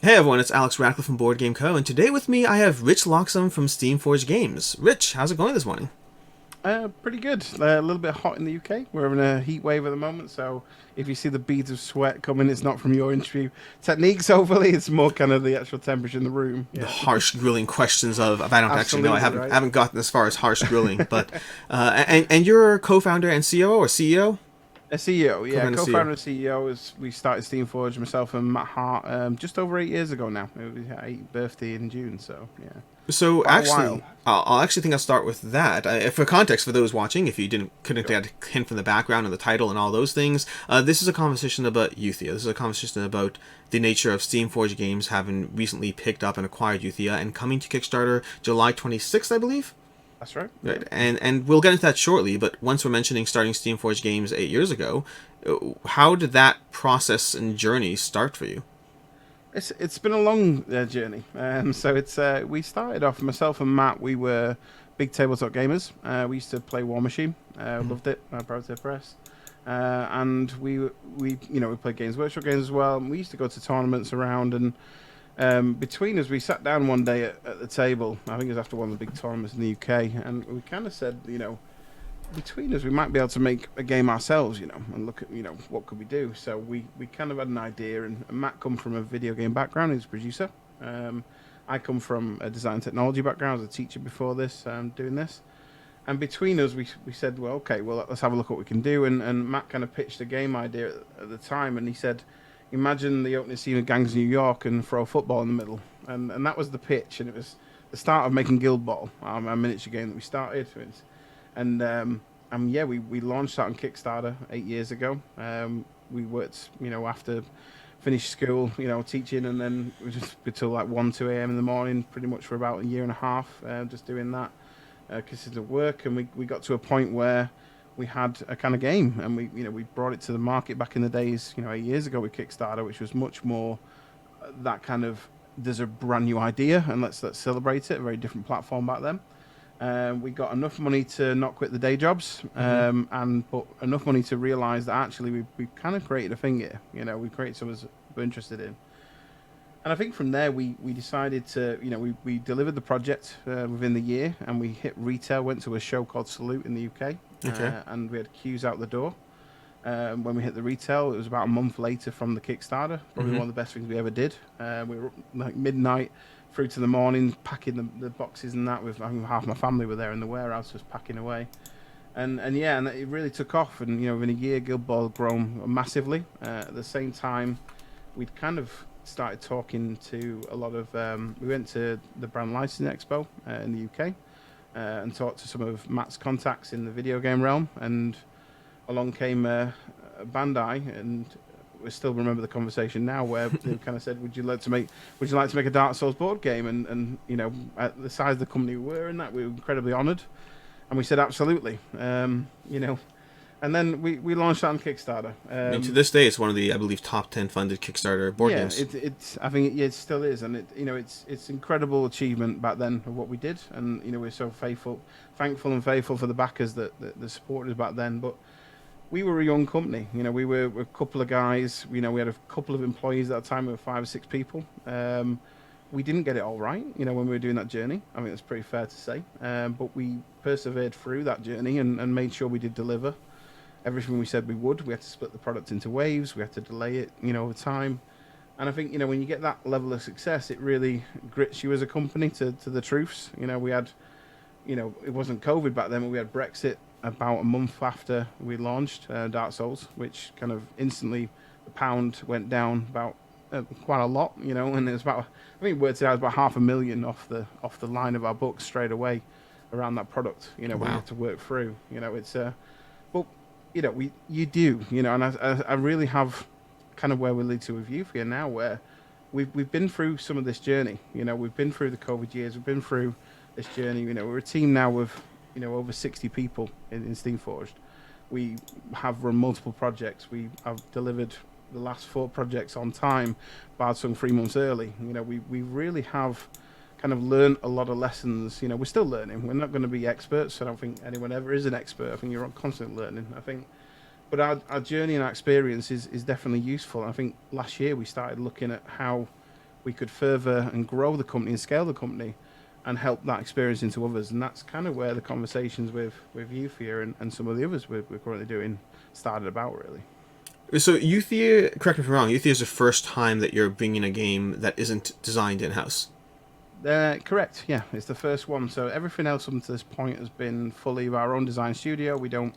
Hey everyone, it's Alex Radcliffe from Board Game Co. And today with me I have Rich Loxham from Steamforged Games. Rich, how's it going this morning? Pretty good. A little bit hot in the UK. We're having a heat wave at the moment, so if you see the beads of sweat coming, it's not from your interview techniques overly. It's more kind of the actual temperature in the room. The Yeah, harsh grilling questions of I don't actually know. I absolutely haven't right. haven't gotten as far as harsh grilling, but and you're co-founder and CEO or CEO? A CEO, yeah, Co-founder CEO. co-founder and CEO. Is we started Steamforged, myself and Matt Hart, just over 8 years ago now. It was our 8th birthday in June, so yeah, So quite a while. actually, I'll actually think I'll start with that. For context, for those watching, if you couldn't Sure. get a hint from the background and the title and all those things, this is a conversation about Euthia. This is a conversation about the nature of Steamforged Games having recently picked up and acquired Euthia and coming to Kickstarter July 26th, I believe. That's right. Yeah. Right, and we'll get into that shortly. But once we're mentioning starting Steamforged Games 8 years ago, how did that process and journey start for you? It's been a long journey. So it's we started off myself and Matt. We were big tabletop gamers. We used to play War Machine. Loved it. Proud to press. And we played Games Workshop games as well. And we used to go to tournaments around. And between us, we sat down one day at the table. I think it was after one of the big tournaments in the UK, and we kind of said, between us, we might be able to make a game ourselves, and look at, what could we do. So we kind of had an idea, and Matt come from a video game background, he's a producer. I come from a design technology background, as a teacher before this, doing this. And between us, we said, well, okay, well, let's have a look what we can do. And Matt kind of pitched a game idea at the time, and he said, imagine the opening scene of Gangs of New York and throw a football in the middle. And that was the pitch, and it was the start of making Guild Ball, a miniature game that we started. And yeah, we launched that on Kickstarter 8 years ago. We worked, after finished school, teaching, and then we just until like 1, 2 a.m. in the morning, pretty much for about a year and a half, just doing that consistent work. And we got to a point where we had a kind of game, and we brought it to the market back in the days, 8 years ago with Kickstarter, which was much more that kind of there's a brand new idea and let's celebrate it. A very different platform back then. We got enough money to not quit the day jobs, but enough money to realise that actually we kind of created a thing here. We created something we're interested in. And I think from there we decided to, we delivered the project within the year, and we hit retail, went to a show called Salute in the UK, Okay. and we had queues out the door. When we hit the retail, it was about a month later from the Kickstarter. Probably one of the best things we ever did. We were up like midnight through to the morning, packing the boxes and that. With I think half my family were there in the warehouse, just packing away. And yeah, and it really took off. And within a year, Guild Ball had grown massively. At the same time, we'd kind of started talking to a lot of. We went to the Brand Licensing Expo in the UK and talked to some of Matt's contacts in the video game realm, and along came Bandai, and we still remember the conversation now where they kind of said, "Would you like to make a Dark Souls board game?" And at the size of the company we were in, that we were incredibly honoured, and we said absolutely. And then we launched that on Kickstarter. And to this day, it's one of the, I believe, top 10 funded Kickstarter board Yeah, games. it's I think it still is, and it's incredible achievement back then of what we did, and we're so thankful and faithful for the backers that supported us back then, but. We were a young company, we were a couple of guys, we had a couple of employees at that time, we were 5 or 6 people. We didn't get it all right, when we were doing that journey. I think that's pretty fair to say. But we persevered through that journey and made sure we did deliver everything we said we would. We had to split the product into waves, we had to delay it, over time. And I think, when you get that level of success, it really grits you as a company to the truths. We had, it wasn't COVID back then, but we had Brexit about a month after we launched Dark Souls, which kind of instantly the pound went down about quite a lot, and it was about, I think it worked out about 500,000 off the line of our books straight away around that product. We Wow. had to work through. It's but you do, and I really have kind of where we lead to with Youth here now, where we've been through some of this journey. We've been through the COVID years, we've been through this journey. We're a team now with over 60 people in Steamforged. We have run multiple projects. We have delivered the last 4 projects on time, barred some 3 months early. We really have kind of learned a lot of lessons. We're still learning. We're not going to be experts. I don't think anyone ever is an expert. I think you're on constant learning. I think, but our journey and our experience is definitely useful. I think last year we started looking at how we could further and grow the company and scale the company and help that experience into others. And that's kind of where the conversations with Euthia and some of the others we're currently doing started about, really. So Euthia, correct me if I'm wrong, Euthia is the first time that you're bringing a game that isn't designed in-house. Correct, yeah, it's the first one. So everything else up to this point has been fully our own design studio. We don't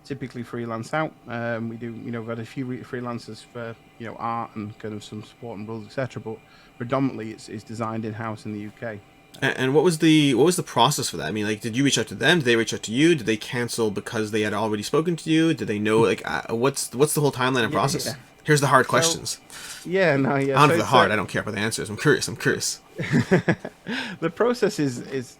typically freelance out. We do, we've had a few freelancers for, art and kind of some support and rules, etc. But predominantly, it's designed in house in the UK. And what was the process for that? I mean, like, did you reach out to them? Did they reach out to you? Did they cancel because they had already spoken to you? Did they know, like, what's the whole timeline and process? Yeah. Here's the hard questions. Yeah, no, yeah. On to the hard. I don't care about the answers. I'm curious. The process is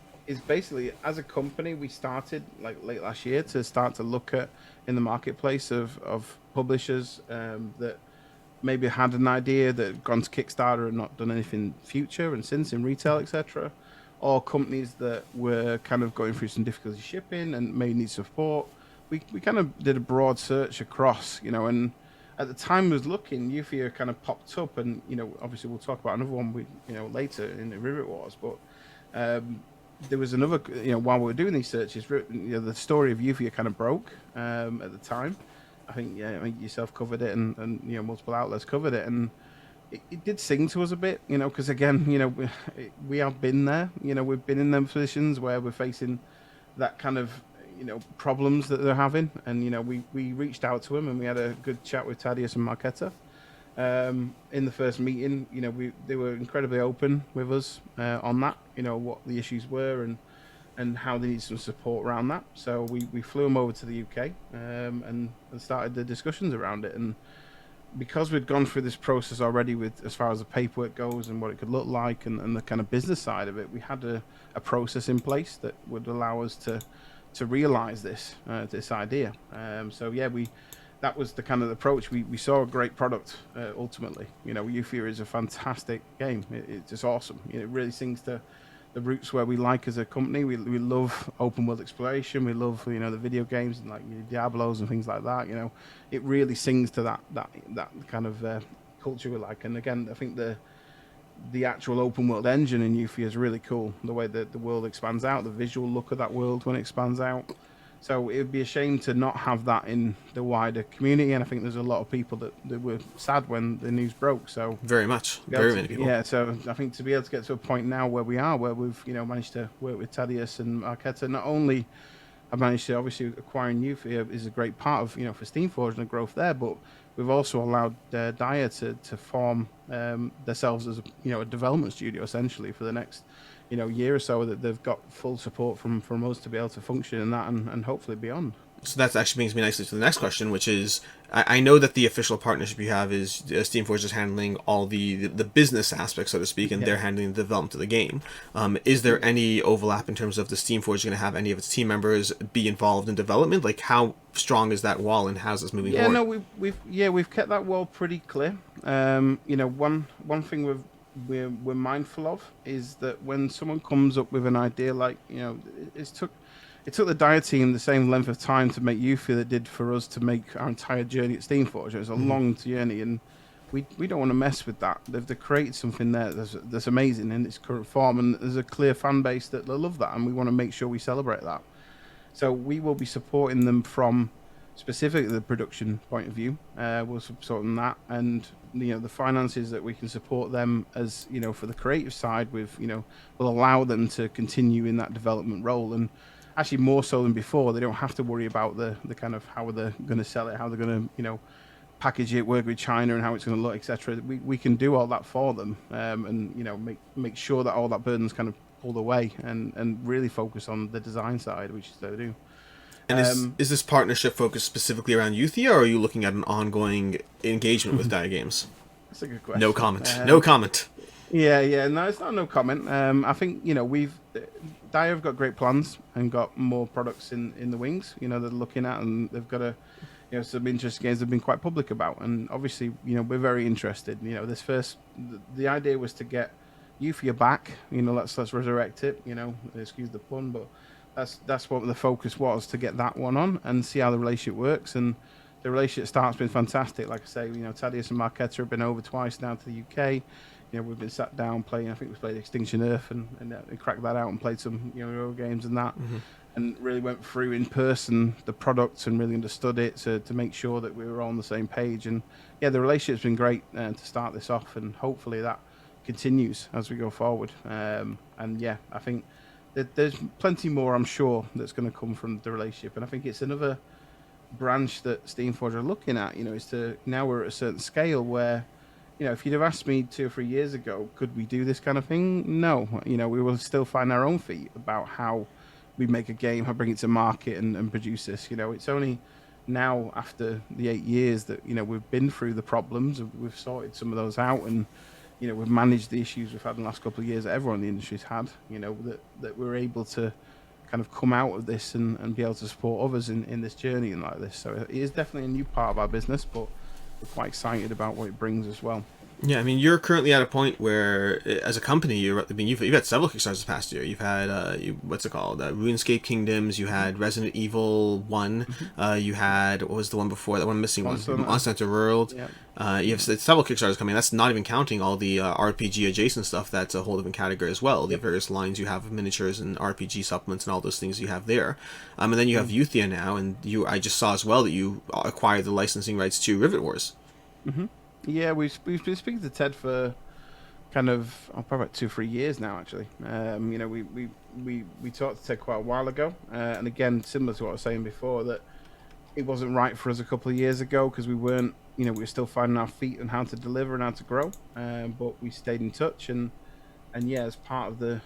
basically, as a company, we started like late last year to start to look at in the marketplace of publishers that maybe had an idea that had gone to Kickstarter and not done anything future and since in retail, etc. Or companies that were kind of going through some difficulty shipping and may need support. We kind of did a broad search across, and at the time I was looking, Euthia kind of popped up, and obviously we'll talk about another one later in the Rivet Wars, but there was another, while we were doing these searches, the story of Euthia kind of broke at the time. I think yourself covered it, and multiple outlets covered it, and it did sing to us a bit, because again, we have been there, we've been in them positions where we're facing that kind of problems that they're having, and we reached out to them and we had a good chat with Thaddeus and Marketa in the first meeting. They were incredibly open with us on that, what the issues were and how they need some support around that. So we flew them over to the UK and started the discussions around it. And because we'd gone through this process already with as far as the paperwork goes and what it could look like and the kind of business side of it, we had a process in place that would allow us to realize this idea. That was the kind of approach. We saw a great product ultimately. Euthia is a fantastic game. It's just awesome. It really sings to the roots where we like as a company. We love open world exploration. We love the video games and like Diablos and things like that. It really sings to that kind of culture we like. And again, I think the actual open world engine in Euthia is really cool. The way that the world expands out, the visual look of that world when it expands out. So it would be a shame to not have that in the wider community. And I think there's a lot of people that were sad when the news broke. So very many people. Yeah. So I think to be able to get to a point now where we are, where we've managed to work with Thaddeus and Marketa, not only have managed to obviously acquiring Euthia is a great part of for Steamforged and the growth there, but we've also allowed Dyer to form themselves as a development studio essentially for the next year or so, that they've got full support from us to be able to function in that and hopefully beyond. So that actually brings me nicely to the next question, which is, I know that the official partnership you have is Steamforged is handling all the business aspects, so to speak, and they're handling the development of the game. Is there any overlap in terms of the Steamforged going to have any of its team members be involved in development? Like, how strong is that wall, and how's this moving forward? No, we've kept that wall pretty clear. One thing we're mindful of is that when someone comes up with an idea, like it took the Dyer team the same length of time to make Euthia that did for us to make our entire journey at Steamforged. It was a long journey, and we don't want to mess with that. They've created something there that's amazing in its current form, and there's a clear fan base that love that, and we want to make sure we celebrate that. So we will be supporting them from specifically the production point of view. We'll support them that, and the finances that we can support them as for the creative side with will allow them to continue in that development role. And actually more so than before, they don't have to worry about the kind of how they're going to sell it, how they're going to package it, work with China and how it's going to look, etc. We can do all that for them, and make sure that all that burden's kind of pulled away and really focus on the design side, which is what they do. And is this partnership focused specifically around Euthia, or are you looking at an ongoing engagement with Dyer Games? That's a good question. No comment. No comment. Yeah. No, it's not no comment. I think Dyer have got great plans and got more products in the wings. They're looking at, and they've got some interesting games they've been quite public about. And obviously, we're very interested. The idea was to get Euthia back. Let's resurrect it. Excuse the pun, but that's what the focus was, to get that one on and see how the relationship works. And the relationship start's been fantastic. Like I say, Thaddeus and Marketa have been over twice now to the UK. we've been sat down playing. I think we played Extinction Earth and cracked that out and played some Euro games and that, and really went through in person the product and really understood it to make sure that we were all on the same page. And yeah, the relationship's been great to start this off, and hopefully that continues as we go forward. And yeah, I think that there's plenty more, I'm sure, that's going to come from the relationship. And I think it's another branch that Steamforged are looking at, is to, now we're at a certain scale where, if you'd have asked me 2 or 3 years ago, could we do this kind of thing? No, we will still find our own feet about how we make a game, how bring it to market and produce this. It's only now after the 8 years that, we've been through the problems, we've sorted some of those out, and, we've managed the issues we've had in the last couple of years that everyone in the industry's had, that we're able to kind of come out of this and be able to support others in this journey and like this. So it is definitely a new part of our business, but we're quite excited about what it brings as well. Yeah, I mean, you're currently at a point where, as a company, you've had several Kickstarters this past year. You've had what's it called, RuneScape Kingdoms. You had Resident Evil 1. You had, what was the one before that? One missing Monster one, Monster Hunter World. Yeah. You have several Kickstarters coming. That's not even counting all the RPG adjacent stuff. That's a whole different category as well. The various lines you have of miniatures and RPG supplements and all those things you have there. And then you have Euthia now, and I just saw as well that you acquired the licensing rights to Rivet Wars. Yeah, we've been speaking to Ted for kind of probably about 2 or 3 years now. Actually, we talked to Ted quite a while ago, and again, similar to what I was saying before, that it wasn't right for us a couple of years ago because we weren't, we were still finding our feet and how to deliver and how to grow. But we stayed in touch, and yeah, as part of the,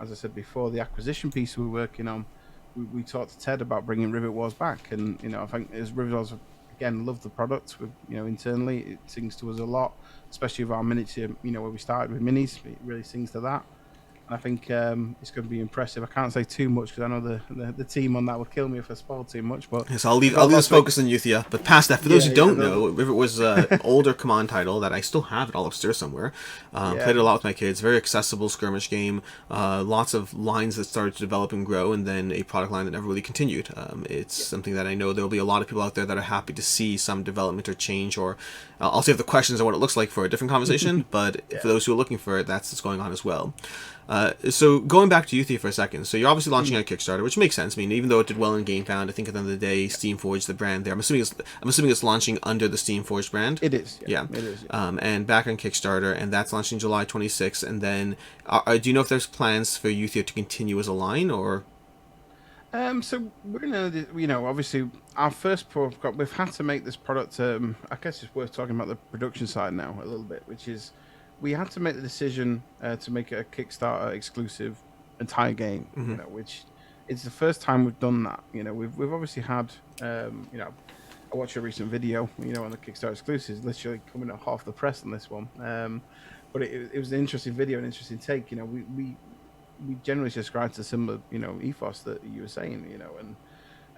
as I said before, the acquisition piece we were working on, we talked to Ted about bringing Rivet Wars back, and I think as Rivet Wars, again, love the product. Internally, it sings to us a lot, especially with our miniature. Where we started with minis, it really sings to that. And I think it's going to be impressive. I can't say too much because I know the team on that will kill me if I spoil too much. But yes, I'll leave this focus on Euthia. But past that, for those who don't know, Rivet was an older Command title that I still have it all upstairs somewhere. Played it a lot with my kids. Very accessible skirmish game. Lots of lines that started to develop and grow, and then a product line that never really continued. It's something that I know there will be a lot of people out there that are happy to see some development or change, or I'll save the questions on what it looks like for a different conversation. But for those who are looking for it, that's what's going on as well. So going back to Euthia for a second, so you're obviously launching on Kickstarter, which makes sense. I mean, even though it did well in GameFound, I think at the end of the day, Steamforged, the brand there. I'm assuming it's launching under the Steamforged brand. It is. Yeah. It is. Yeah. And back on Kickstarter, and that's launching July 26th. And then, do you know if there's plans for Euthia to continue as a line, or? So we're gonna, obviously our first product, we've had to make this product. I guess it's worth talking about the production side now a little bit, which is, we had to make the decision to make it a Kickstarter exclusive entire game, which it's the first time we've done that. We've obviously had, I watched a recent video, on the Kickstarter exclusives, literally coming at half the press on this one. But it was an interesting video, an interesting take. We generally subscribe to similar, ethos that you were saying,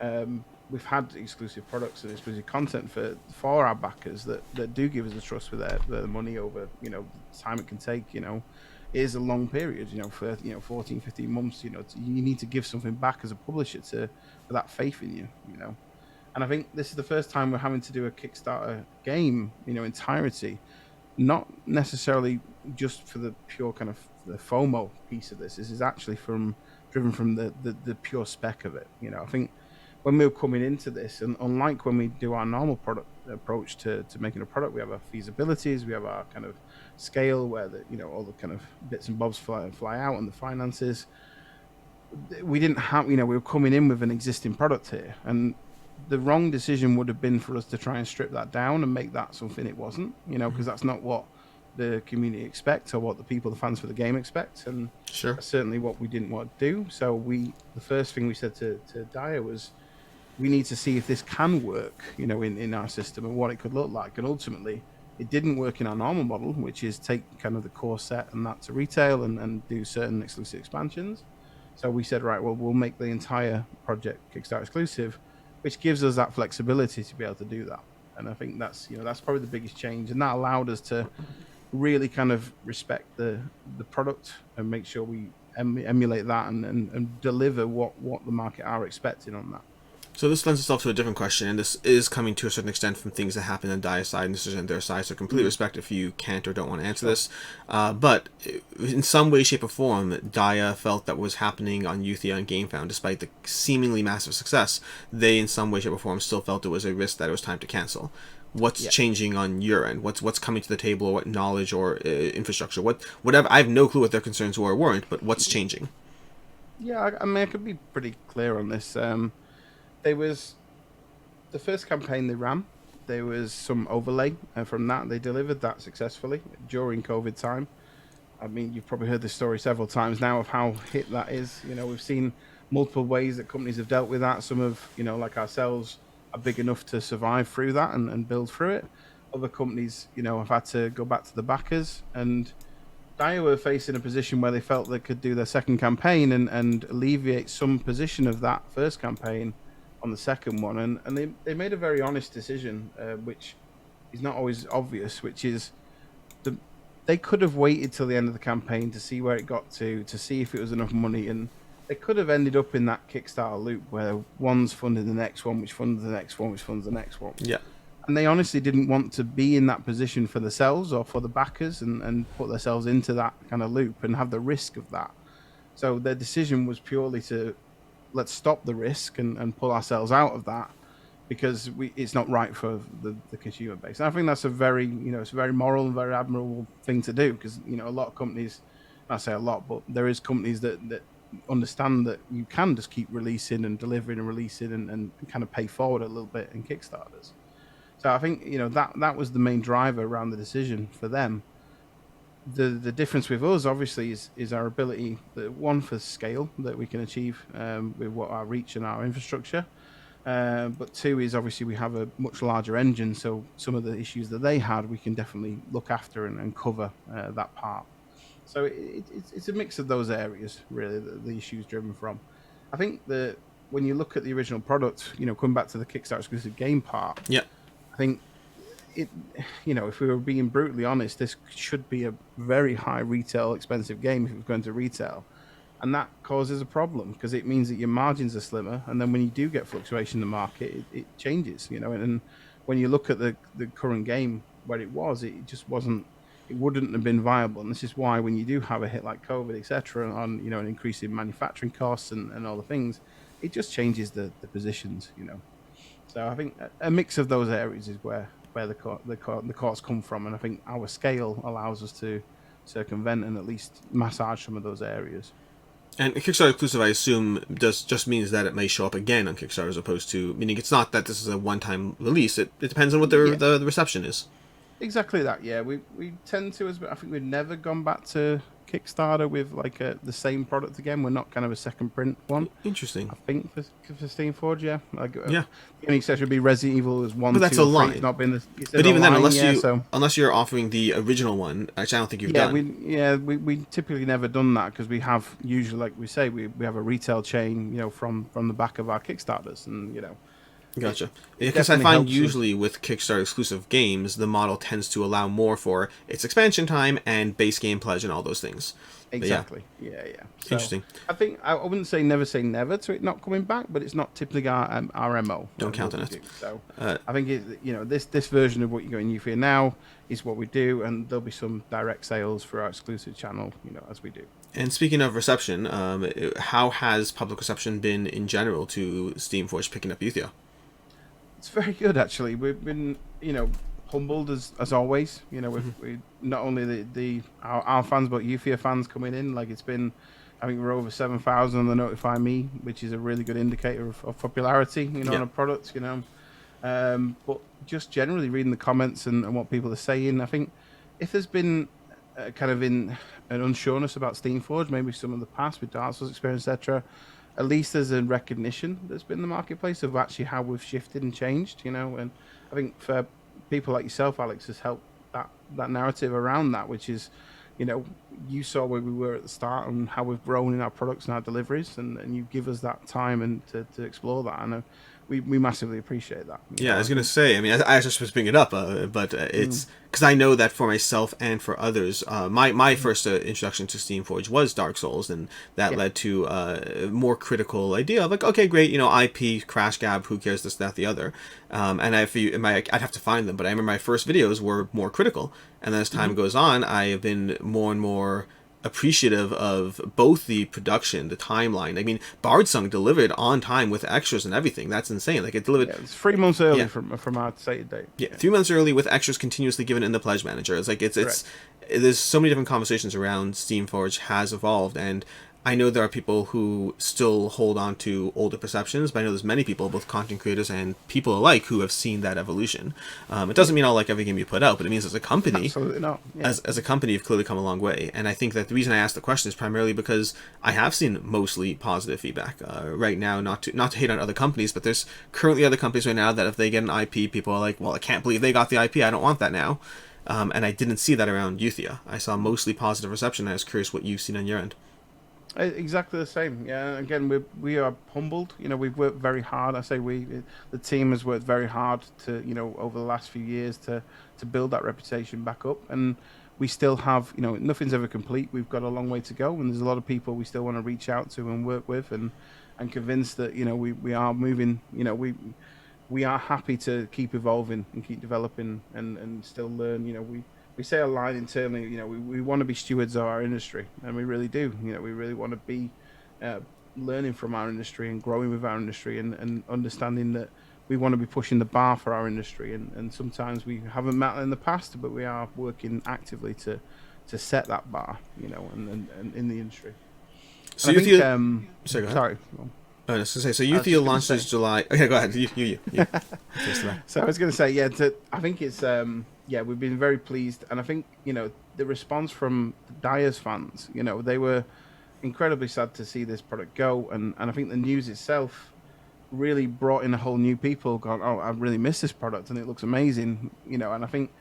and we've had exclusive products and exclusive content for our backers that do give us the trust with their money over, the time it can take. It is a long period, for 14, 15 months. You need to give something back as a publisher for that faith in you. And I think this is the first time we're having to do a Kickstarter game, entirety, not necessarily just for the pure kind of the FOMO piece of this. This is actually driven from the pure spec of it. I think when we were coming into this, and unlike when we do our normal product approach to making a product, we have our feasibilities, we have our kind of scale where all the kind of bits and bobs fly out, and the finances. We didn't have, we were coming in with an existing product here, and the wrong decision would have been for us to try and strip that down and make that something it wasn't, because that's not what the community expects or what the fans for the game expect, and that's certainly what we didn't want to do. So the first thing we said to Dyer was, we need to see if this can work, in our system and what it could look like. And ultimately, it didn't work in our normal model, which is take kind of the core set and that to retail and do certain exclusive expansions. So we said, right, well, we'll make the entire project Kickstarter exclusive, which gives us that flexibility to be able to do that. And I think that's, that's probably the biggest change. And that allowed us to really kind of respect the product and make sure we emulate that and deliver what the market are expecting on that. So this lends itself to a different question, and this is coming to a certain extent from things that happen on Dia's side, and this is on their side, so completely respect if you can't or don't want to answer this. But in some way, shape, or form, Dia felt that what was happening on Euthia and GameFound, despite the seemingly massive success, they in some way, shape, or form still felt it was a risk that it was time to cancel. What's changing on your end? What's coming to the table, or what knowledge or infrastructure? Whatever. I have no clue what their concerns were or weren't, but what's changing? Yeah, I mean, I could be pretty clear on this. There was the first campaign they ran. There was some overlay from that. They delivered that successfully during COVID time. I mean, you've probably heard this story several times now of how hit that is. You know, we've seen multiple ways that companies have dealt with that. Some of, you know, like ourselves, are big enough to survive through that and build through it. Other companies, you know, have had to go back to the backers. And Dia were facing a position where they felt they could do their second campaign and alleviate some position of that first campaign on the second one. And they made a very honest decision, which is not always obvious, which is they could have waited till the end of the campaign to see where it got to see if it was enough money, and they could have ended up in that Kickstarter loop where one's funded the next one, which funds the next one, which funds the next one. Yeah. And they honestly didn't want to be in that position for themselves or for the backers and put themselves into that kind of loop and have the risk of that. So their decision was purely to let's stop the risk and pull ourselves out of that, because it's not right for the consumer base. And I think that's a very, you know, it's a very moral and very admirable thing to do, because, you know, a lot of companies, I say a lot, but there is companies that understand that you can just keep releasing and delivering and releasing and kind of pay forward a little bit in Kickstarters. So I think, you know, that was the main driver around the decision for them. The difference with us, obviously, is our ability, one, for scale that we can achieve with what our reach and our infrastructure. But two is obviously we have a much larger engine, so some of the issues that they had, we can definitely look after and cover that part. So it's a mix of those areas, really, that the issues driven from. I think that when you look at the original product, you know, coming back to the Kickstarter exclusive game part, Yeah. I think it, you know, if we were being brutally honest, this should be a very high retail expensive game if it was going to retail. And that causes a problem because it means that your margins are slimmer. And then when you do get fluctuation in the market, it changes, you know. And when you look at the current game where it just wasn't, it wouldn't have been viable. And this is why when you do have a hit like COVID, etc., on, you know, an increase in manufacturing costs and all the things, it just changes the positions, you know. So I think a mix of those areas is where the courts come from. And I think our scale allows us to circumvent and at least massage some of those areas. And Kickstarter exclusive, I assume, just means that it may show up again on Kickstarter, as opposed to, meaning it's not that this is a one-time release. It depends on what the reception is. Exactly that. Yeah, we tend to, I think we've never gone back to Kickstarter with like the same product again. We're not kind of a second print one. Interesting. I think for Steamforged, yeah. Like, yeah. The only exception would be Resident Evil is 1, but that's 2, a 3. line. It's not been but even then, line, unless you're offering the original one, actually, I don't think you've done. We typically never done that because we have usually, like we say, we have a retail chain, you know, from the back of our Kickstarters, and you know. Gotcha. Because I find usually with Kickstarter exclusive games, the model tends to allow more for its expansion time and base game pledge and all those things. Exactly. Yeah. So interesting. I think I wouldn't say never to it not coming back, but it's not typically our MO. Don't count on it. So I think this version of what you're going Euthia now is what we do, and there'll be some direct sales for our exclusive channel, you know, as we do. And speaking of reception, how has public reception been in general to Steamforged picking up Euthia? It's very good, actually. We've been, you know, humbled as always. You know, we not only our fans, but Euthia fans coming in. Like, it's been, I think we're over 7,000 on the Notify Me, which is a really good indicator of popularity, you know, on a product, you know. But just generally reading the comments and what people are saying, I think if there's been kind of an unsureness about Steamforged, maybe some of the past with Dark Souls experience, etc., at least there's a recognition that's been in the marketplace of actually how we've shifted and changed, you know. And I think for people like yourself, Alex, has helped that narrative around that, which is, you know, you saw where we were at the start and how we've grown in our products and our deliveries, and you give us that time and to explore that. And we massively appreciate that. Yeah, I was gonna say. I mean, I just was bringing it up, but it's because I know that for myself and for others, my first introduction to Steamforged was Dark Souls, and that led to a more critical idea of like, okay, great, IP crash gab, who cares, this, that, the other, and I'd have to find them, but I remember my first videos were more critical, and then as time goes on, I have been more and more appreciative of both the production, the timeline. I mean, Bardsong delivered on time with extras and everything. That's insane. Like, it delivered. Yeah, it's 3 months early from our stated date. Yeah, 3 months early with extras continuously given in the pledge manager. It's like it's there's so many different conversations around Steamforged has evolved, and I know there are people who still hold on to older perceptions, but I know there's many people, both content creators and people alike, who have seen that evolution. It doesn't mean I'll like every game you put out, but it means as a company, absolutely not. Yeah. As a company, you've clearly come a long way. And I think that the reason I asked the question is primarily because I have seen mostly positive feedback right now. Not to hate on other companies, but there's currently other companies right now that if they get an IP, people are like, well, I can't believe they got the IP. I don't want that now. And I didn't see that around Euthia. I saw mostly positive reception. I was curious what you've seen on your end. Exactly the same. Yeah. Again, we are humbled. We've worked very hard. I say the team has worked very hard to over the last few years to build that reputation back up, and we still have nothing's ever complete. We've got a long way to go, and there's a lot of people we still want to reach out to and work with, and convince that we are moving. We are happy to keep evolving and keep developing and still learn. We say a line internally, we want to be stewards of our industry, and we really do. We really want to be learning from our industry and growing with our industry, and understanding that we want to be pushing the bar for our industry. And sometimes we haven't met in the past, but we are working actively to set that bar, and in the industry. So sorry. I was going to say, so Euthia launches July. Okay, go ahead. You. So I was going to say, I think it's, we've been very pleased. And I think, the response from Dire's fans, they were incredibly sad to see this product go. And I think the news itself really brought in a whole new people going, oh, I really miss this product and it looks amazing, and I think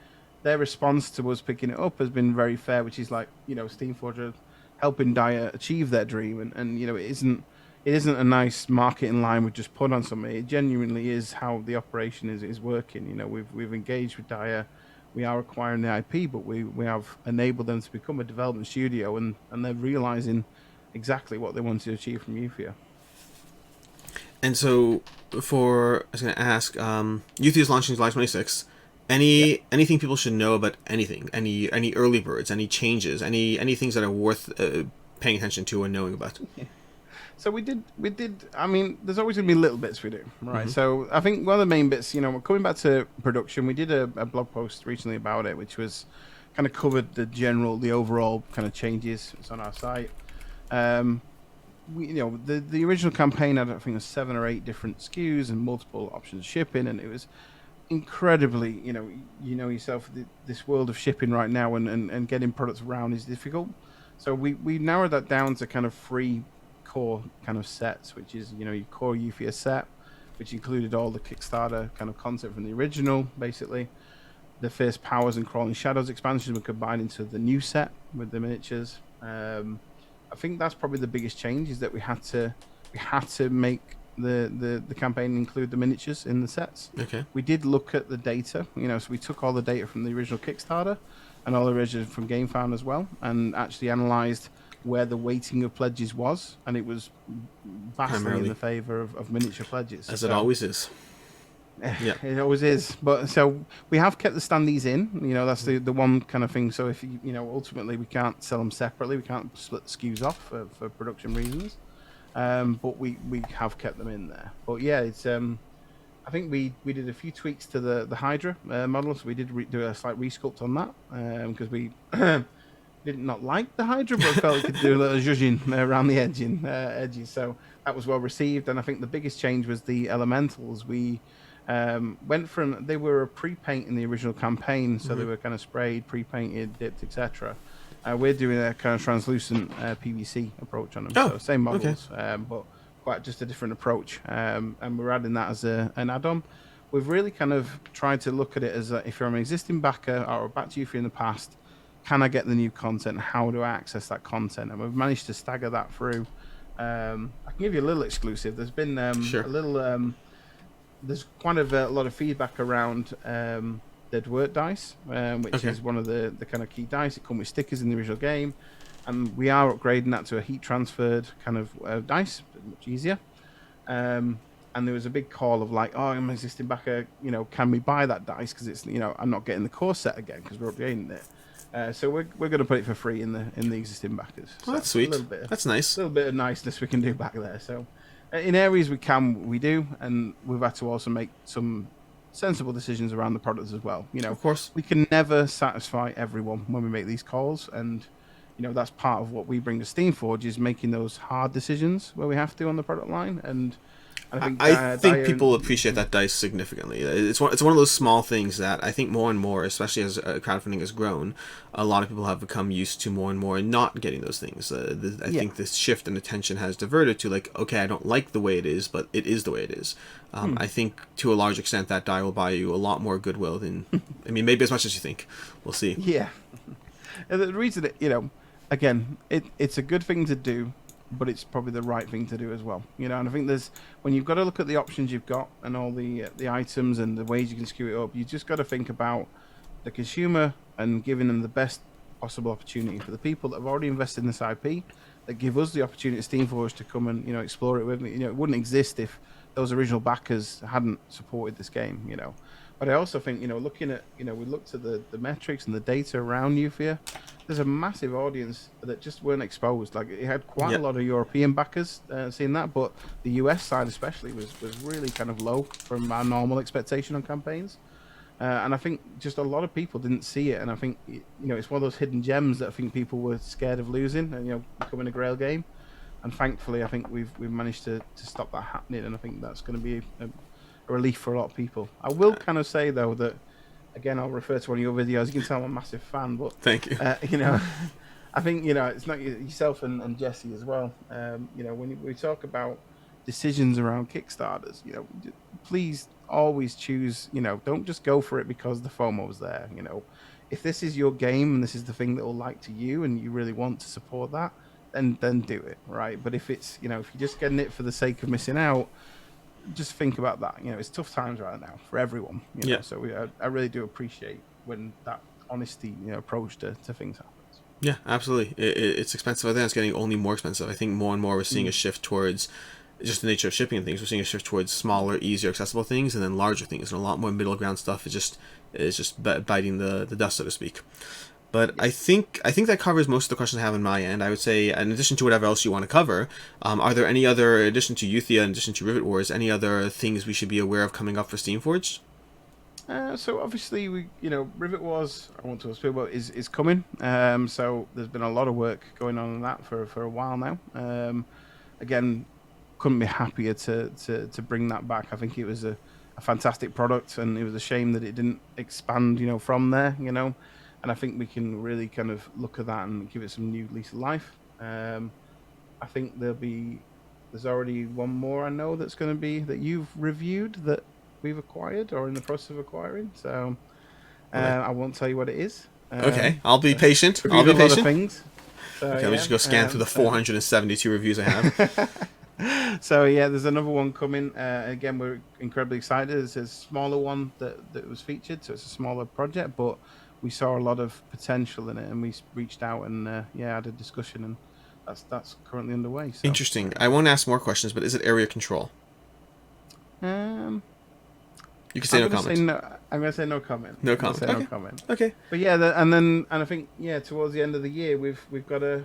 their response to us picking it up has been very fair, which is like, Steamforged helping Dire achieve their dream. And it isn't a nice marketing line we just put on something. It genuinely is how the operation is working. We've engaged with Dire. We are acquiring the IP, but we have enabled them to become a development studio, and they're realizing exactly what they want to achieve from Euthia. And so, I was going to ask, Euthia is launching July 26th. Anything people should know about anything? Any early birds? Any changes? Any things that are worth paying attention to and knowing about? Yeah. So we did. I mean, there's always going to be little bits we do, right? Mm-hmm. So I think one of the main bits, we're coming back to production. We did a blog post recently about it, which was kind of covered the overall kind of changes. It's on our site. The original campaign had, I think, 7 or 8 different SKUs and multiple options of shipping, and it was incredibly, yourself, this world of shipping right now and getting products around is difficult. So we narrowed that down to kind of 3 core kind of sets, which is your core Euthia set, which included all the Kickstarter kind of content from the original. Basically, the Fierce Powers and Crawling Shadows expansions were combined into the new set with the miniatures. I think that's probably the biggest change, is that we had to make the campaign include the miniatures in the sets. Okay. We did look at the data, so we took all the data from the original Kickstarter and all the data from GameFound as well, and actually analyzed where the weighting of pledges was, and it was vastly in the favor of miniature pledges. As it always is. Yeah, it always is. But so we have kept the standees in. That's the one kind of thing. So if ultimately we can't sell them separately, we can't split SKUs off for production reasons. But we have kept them in there. But yeah, it's I think we did a few tweaks to the Hydra model, so we did do a slight resculpt on that because we did not like the Hydra, but felt we could do a little zhuzhing around the edges. So that was well received. And I think the biggest change was the elementals. We went from, they were a pre-paint in the original campaign, so they were kind of sprayed, pre-painted, dipped, etc. We're doing a kind of translucent PVC approach on them. So same models, but quite just a different approach. And we're adding that as an add-on. We've really kind of tried to look at it as if you're an existing backer or back to Euthia in the past, can I get the new content? How do I access that content? And we've managed to stagger that through. I can give you a little exclusive. There's been a little there's quite a lot of feedback around the Dwurt dice, which is one of the kind of key dice. It comes with stickers in the original game, and we are upgrading that to a heat transferred kind of dice, much easier. And there was a big call of like, oh, I'm an existing backer, can we buy that dice? Because it's, I'm not getting the core set again because we're upgrading it. So we're going to put it for free in the existing backers. Oh, that's sweet. That's nice. A little bit of niceness we can do back there. So in areas we do, and we've had to also make some sensible decisions around the products as well. Of course, we can never satisfy everyone when we make these calls, and that's part of what we bring to Steamforged is making those hard decisions where we have to on the product line. And I think people appreciate that dice significantly. It's one of those small things that I think more and more, especially as crowdfunding has grown, a lot of people have become used to more and more not getting those things. I think this shift in attention has diverted to like, okay, I don't like the way it is, but it is the way it is. I think to a large extent that die will buy you a lot more goodwill than, I mean, maybe as much as you think. We'll see. Yeah. The reason that, again, it's a good thing to do, but it's probably the right thing to do as well, and I think when you've got to look at the options you've got and all the items and the ways you can skew it up, you just got to think about the consumer and giving them the best possible opportunity. For the people that have already invested in this IP, that give us the opportunity at Steamforged to come and explore it with me. It wouldn't exist if those original backers hadn't supported this game. But I also think looking at we looked at the metrics and the data around Euthia. There's a massive audience that just weren't exposed. Like it had quite a lot of European backers seeing that, but the US side especially was really kind of low from our normal expectation on campaigns. And I think just a lot of people didn't see it, and I think it's one of those hidden gems that I think people were scared of losing, and becoming a Grail game. And thankfully, I think we've managed to stop that happening, and I think that's going to be a relief for a lot of people. I will kind of say though that. Again, I'll refer to one of your videos. You can tell I'm a massive fan, but thank you. I think it's not yourself and Jesse as well. When we talk about decisions around Kickstarters, please always choose. Don't just go for it because the FOMO's there. If this is your game and this is the thing that will like to you, and you really want to support that, then do it, right? But if it's if you're just getting it for the sake of missing out. Just think about that. It's tough times right now for everyone. So I really do appreciate when that honesty, approach to things happens. Yeah, absolutely. It's expensive. I think it's getting only more expensive. I think more and more we're seeing a shift towards just the nature of shipping and things. We're seeing a shift towards smaller, easier, accessible things, and then larger things, and a lot more middle ground stuff is just biting the dust, so to speak. But I think that covers most of the questions I have on my end. I would say, in addition to whatever else you want to cover, are there any other, in addition to Euthia, in addition to Rivet Wars, any other things we should be aware of coming up for Steamforged? So obviously, Rivet Wars, I want to speak about, is coming. So there's been a lot of work going on that for a while now. Again, couldn't be happier to bring that back. I think it was a fantastic product, and it was a shame that it didn't expand, from there, And I think we can really kind of look at that and give it some new lease of life. I think there's already one more I know that's going to be that you've reviewed that we've acquired or in the process of acquiring. So I won't tell you what it is. Okay, I'll be patient. I'll be patient. Things. So, okay, let me just go scan through the 472 reviews I have. So yeah, there's another one coming. Again, we're incredibly excited. It's a smaller one that was featured, so it's a smaller project, but we saw a lot of potential in it, and we reached out and had a discussion, and that's currently underway. So. Interesting. I won't ask more questions, but is it area control? You can say no comment. I'm going to say no comment. No comment. Okay. No comment. Okay. But yeah, and I think towards the end of the year we've got a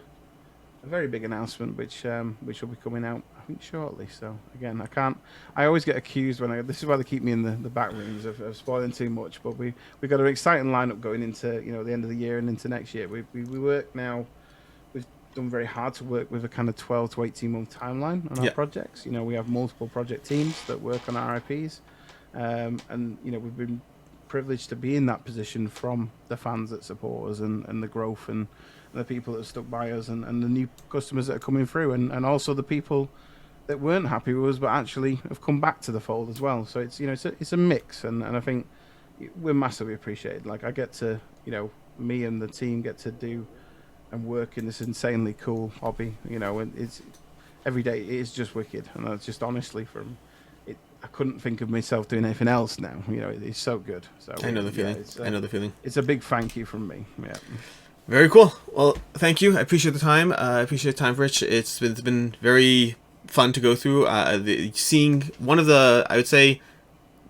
very big announcement which will be coming out I think shortly. So again, I always get accused when this is why they keep me in the back rooms of spoiling too much. But we've got an exciting lineup going into the end of the year and into next year. We work now. We've done very hard to work with a kind of 12 to 18 month timeline on our projects. We have multiple project teams that work on our IPs. And we've been privileged to be in that position from the fans that support us and the growth and the people that have stuck by us and the new customers that are coming through and also the people that weren't happy with us but actually have come back to the fold as well. So it's it's a mix and I think we're massively appreciated. Like I get to me and the team get to do and work in this insanely cool hobby, and it's every day it is just wicked, and that's just honestly from I couldn't think of myself doing anything else now. You know, it's so good. So I know the feeling. It's, I know the feeling. It's a big thank you from me. Yeah. Very cool. Well, thank you. I appreciate the time. I appreciate the time, Rich. It's been very fun to go through. Seeing one of the, I would say,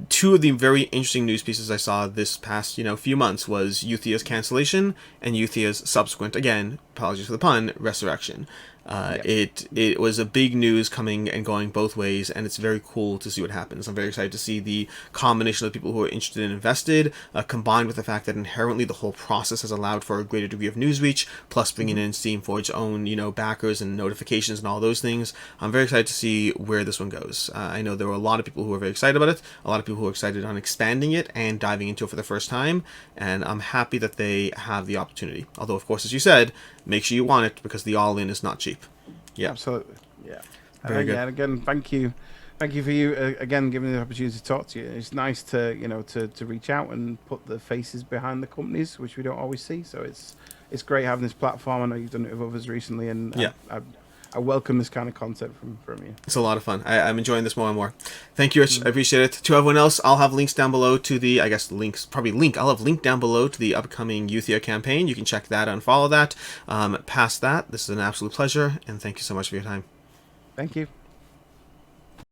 two of the very interesting news pieces I saw this past, few months was Euthia's cancellation and Euthia's subsequent, again, apologies for the pun, resurrection. It was a big news coming and going both ways, and it's very cool to see what happens. I'm very excited to see the combination of people who are interested and invested, combined with the fact that inherently the whole process has allowed for a greater degree of news reach, plus bringing in Steamforged's own, backers and notifications and all those things. I'm very excited to see where this one goes. I know there were a lot of people who were very excited about it, a lot of people who are excited on expanding it and diving into it for the first time, and I'm happy that they have the opportunity. Although, of course, as you said, make sure you want it, because the all-in is not cheap. Yeah, absolutely. Yeah, very good. Yeah, and again, thank you for you again giving me the opportunity to talk to you. It's nice to to reach out and put the faces behind the companies, which we don't always see. So it's great having this platform. I know you've done it with others recently, and yeah. I welcome this kind of content from you. It's a lot of fun. I'm enjoying this more and more. Thank you, Rich. I appreciate it. To everyone else, I'll have links down below to the, I'll have link down below to the upcoming Euthia campaign. You can check that out and follow that. Past that, this is an absolute pleasure, and thank you so much for your time. Thank you.